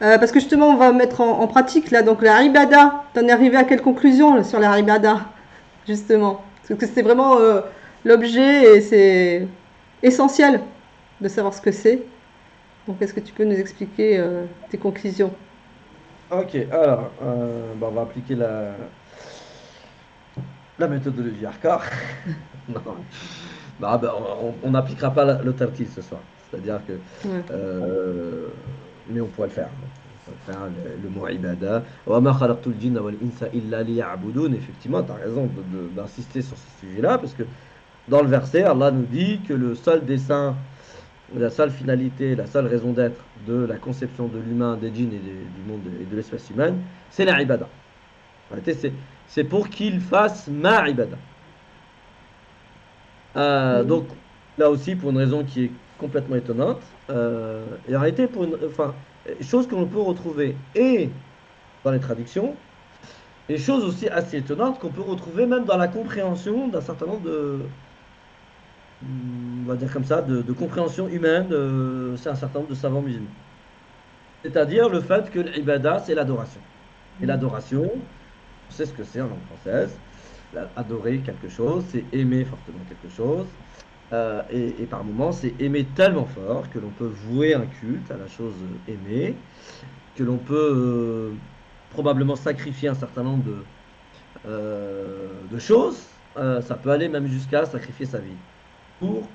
Parce que justement, on va mettre en pratique là, donc la ibada. T'en es arrivé à quelle conclusion là, sur la ibada, justement? Parce que c'est vraiment l'objet et c'est essentiel de savoir ce que c'est. Donc, est-ce que tu peux nous expliquer tes conclusions? Ok, alors, on va appliquer la méthodologie hardcore. Non, non, on n'appliquera pas le tartil ce soir. C'est-à-dire que, Ouais. euh, mais on pourrait le faire. On pourrait le faire, le mot ibada. Wa ma khalaqtul jinna wal insa illa liya'budun. Effectivement, tu as raison d'insister sur ce sujet-là, parce que dans le verset, Allah nous dit que le seul dessein, la seule finalité, la seule raison d'être de la conception de l'humain, des djinns et du monde et de l'espèce humaine, c'est la ibada. En réalité, c'est pour qu'il fasse ma ibada. Mhm. Donc, là aussi, pour une raison qui est complètement étonnante, et en réalité, enfin, chose que l'on peut retrouver et dans les traductions, et chose aussi assez étonnante qu'on peut retrouver même dans la compréhension d'un certain nombre on va dire comme ça, de compréhension humaine, c'est un certain nombre de savants musulmans. C'est-à-dire le fait que l'ibada, c'est l'adoration. Et l'adoration, on sait ce que c'est en langue française. Adorer quelque chose, c'est aimer fortement quelque chose. Et par moments, c'est aimer tellement fort que l'on peut vouer un culte à la chose aimée, que l'on peut probablement sacrifier un certain nombre de choses. Ça peut aller même jusqu'à sacrifier sa vie pour,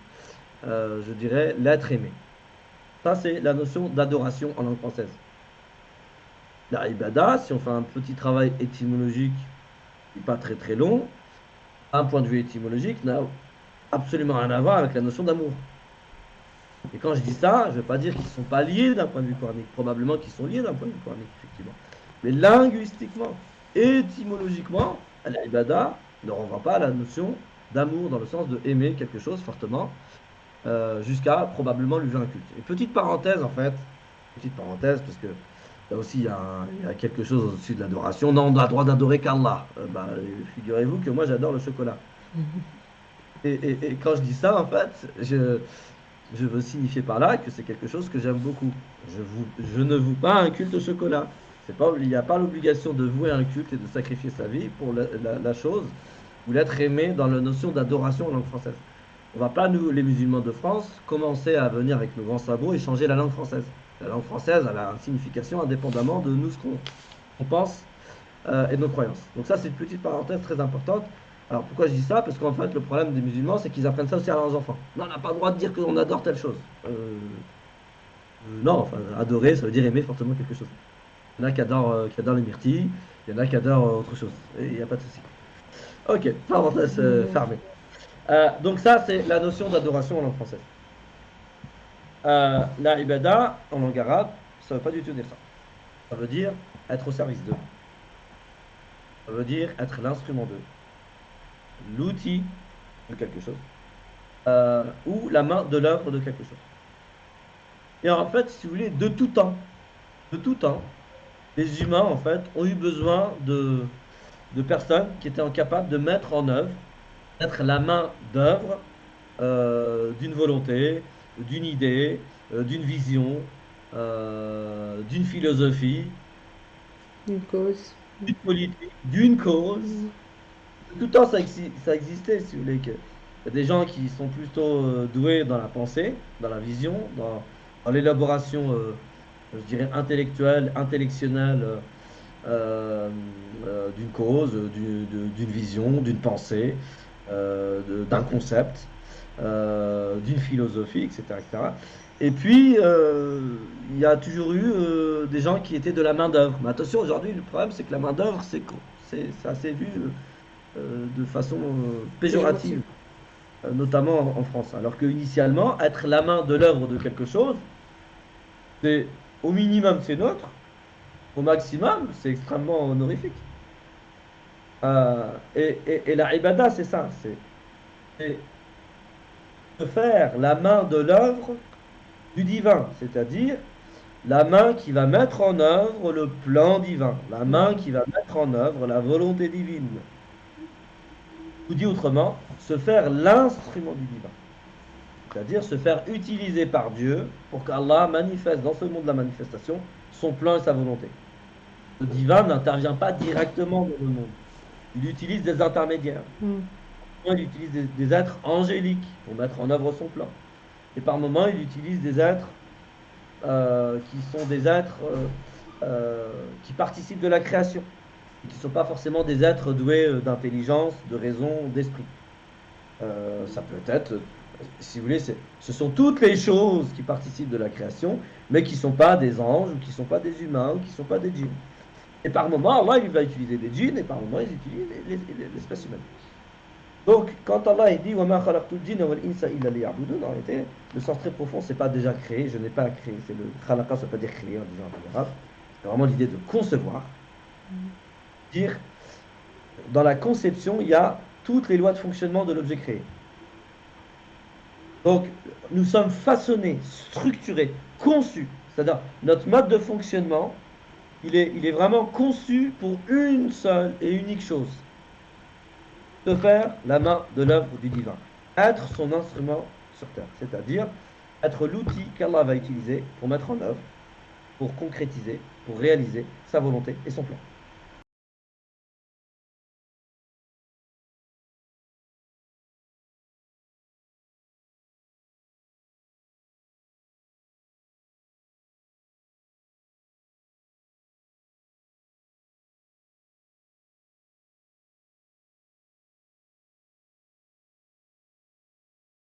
je dirais, l'être aimé. Ça, c'est la notion d'adoration en langue française. La ibada, si on fait un petit travail étymologique, qui n'est pas très très long, un point de vue étymologique, n'a absolument rien à voir avec la notion d'amour. Et quand je dis ça, je ne veux pas dire qu'ils ne sont pas liés d'un point de vue coranique. Probablement qu'ils sont liés d'un point de vue coranique, effectivement. Mais linguistiquement, étymologiquement, l'ibada ne renvoie pas à la notion d'amour dans le sens de aimer quelque chose fortement, jusqu'à probablement lui faire un culte. Et petite parenthèse, en fait, petite parenthèse, parce que là aussi, il y a quelque chose au-dessus de l'adoration. Non, on a le droit d'adorer qu'Allah. Figurez-vous que moi, j'adore le chocolat. Et quand je dis ça, en fait, je veux signifier par là que c'est quelque chose que j'aime beaucoup. Je ne voue pas un culte au chocolat. C'est pas, il n'y a pas l'obligation de vouer un culte et de sacrifier sa vie pour la chose ou l'être aimé dans la notion d'adoration en langue française. On va pas, nous, les musulmans de France, commencer à venir avec nos grands sabots et changer la langue française. La langue française, elle a une signification indépendamment de nous, ce qu'on pense et de nos croyances. Donc ça, c'est une petite parenthèse très importante. Alors pourquoi je dis ça? Parce qu'en fait, le problème des musulmans, c'est qu'ils apprennent ça aussi à leurs enfants. Non, on n'a pas le droit de dire qu'on adore telle chose. Non, enfin, adorer, ça veut dire aimer fortement quelque chose. Il y en a qui adorent les myrtilles, il y en a qui adorent autre chose. Et il n'y a pas de souci. Ok, parenthèse fermée. Donc ça, c'est la notion d'adoration en langue française. La ibada, en langue arabe, ça ne veut pas du tout dire ça. Ça veut dire être au service d'eux. Ça veut dire être l'instrument d'eux, l'outil de quelque chose, ou la main de l'œuvre de quelque chose. Et en fait, si vous voulez, de tout temps, les humains, en fait, ont eu besoin de personnes qui étaient capables de mettre en œuvre, être la main d'œuvre d'une volonté, d'une idée, d'une vision, d'une philosophie, Une cause. d'une politique, d'une cause. De tout temps, ça existait, si vous voulez. Il y a des gens qui sont plutôt doués dans la pensée, dans la vision, dans l'élaboration, je dirais, intellectuelle, intellectionnelle euh, d'une cause, d'une vision, d'une pensée, d'un concept, d'une philosophie, etc., etc. Et puis, il y a toujours eu des gens qui étaient de la main-d'œuvre. Mais attention, aujourd'hui, le problème, c'est que la main-d'œuvre, c'est assez vu de façon Péjoratif. péjorative, notamment en France. Alors que initialement, être la main de l'œuvre de quelque chose, c'est au minimum, c'est neutre, au maximum, c'est extrêmement honorifique. Et la ibada, c'est ça, c'est de faire la main de l'œuvre du divin, c'est-à-dire la main qui va mettre en œuvre le plan divin, la main qui va mettre en œuvre la volonté divine. Ou dit autrement, se faire l'instrument du divin. c'est-à-dire se faire utiliser par Dieu pour qu'Allah manifeste dans ce monde de la manifestation son plan et sa volonté. Le divin n'intervient pas directement dans le monde. Il utilise des intermédiaires. Il utilise des êtres angéliques pour mettre en œuvre son plan. Et par moments, il utilise des êtres qui sont des êtres qui participent de la création, et qui ne sont pas forcément des êtres doués d'intelligence, de raison, d'esprit. Ça peut être, si vous voulez, ce sont toutes les choses qui participent de la création, mais qui ne sont pas des anges, ou qui ne sont pas des humains, ou qui ne sont pas des djinns. Et par moments, Allah il va utiliser des djinns, et par moments, il utilise l'espèce humaine. Donc, quand Allah il dit وَمَا خَلَقْتُ الْجِنَّ وَالْإِنسَ إِلَّا لِيَعْبُدُونَ, en réalité, le sens très profond, c'est pas déjà créé, je n'ai pas créé. C'est le khalaqa, ça veut pas dire créer en disant en arabe. C'est vraiment l'idée de concevoir. Dire, dans la conception, il y a toutes les lois de fonctionnement de l'objet créé. Donc, nous sommes façonnés, structurés, conçus. C'est-à-dire, notre mode de fonctionnement, il est vraiment conçu pour une seule et unique chose. De faire la main de l'œuvre du divin. Être son instrument sur terre. C'est-à-dire, être l'outil qu'Allah va utiliser pour mettre en œuvre, pour concrétiser, pour réaliser sa volonté et son plan.